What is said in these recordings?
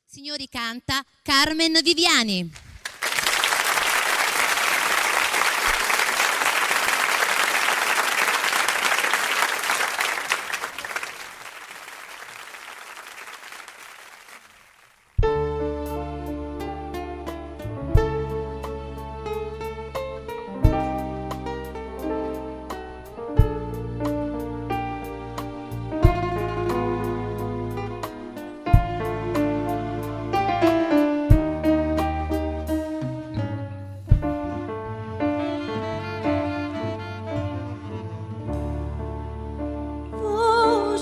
Signori, canta Carmen Viviani.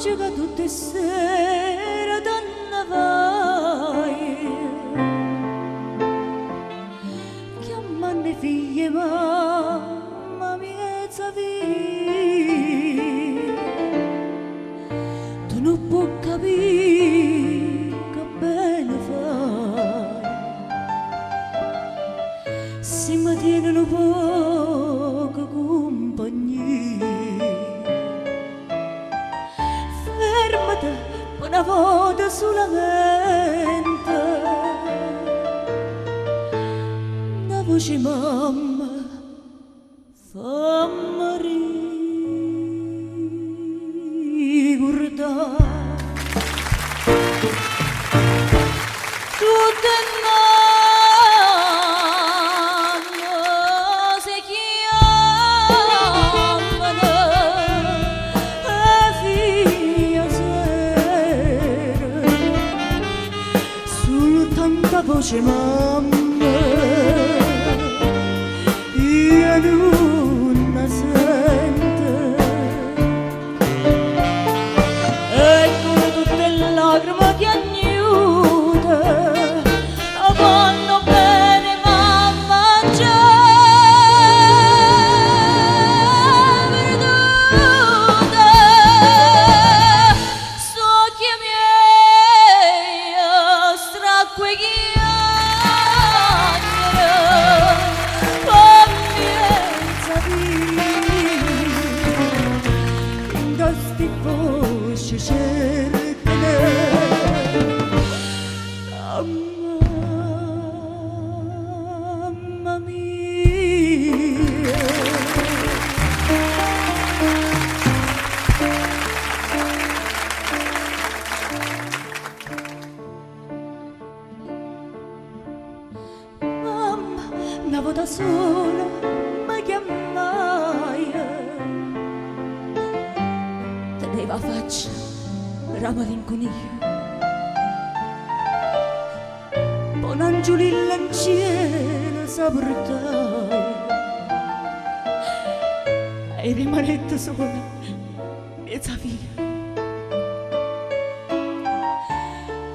Che tutte sere donna vai chiamando le figlie mamma mia vi tu non puoi capire che bene fai se mi tiene un poco compagnia. Una volta solamente una voce mamma fammi ricordare tutte nanne si chiamano figlia tanta voce mamma io non la sento e con tutte le lacrime che agnuda vanno bene mamma già perduta so che miei stracque mamma mia mamma una volta sola mi chiamai teneva faccia era malinconia un angiolillo in cielo s'aportai e rimanette sola mezza via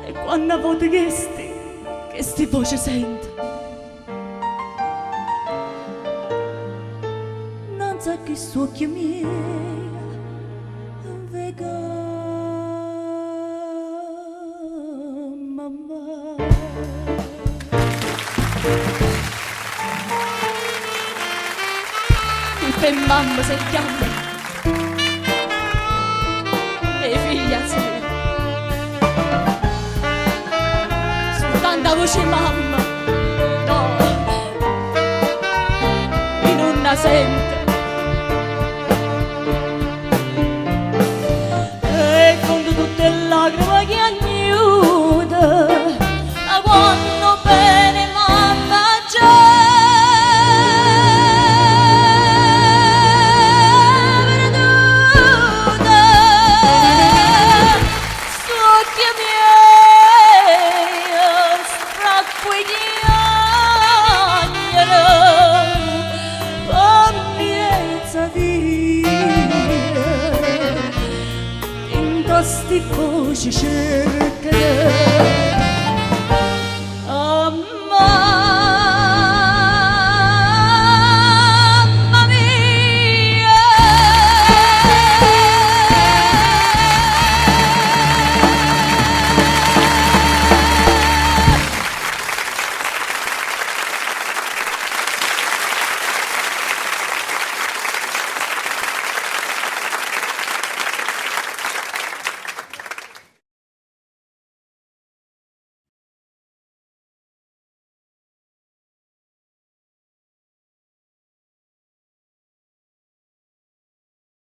e quando a volte che sti voce sento non sa che suo occhio miei per mamma se chiama e figlia sei soltanto voce mamma no e non la sente e con tutte le lacrime che agnuda la quando bene mamma già sti voci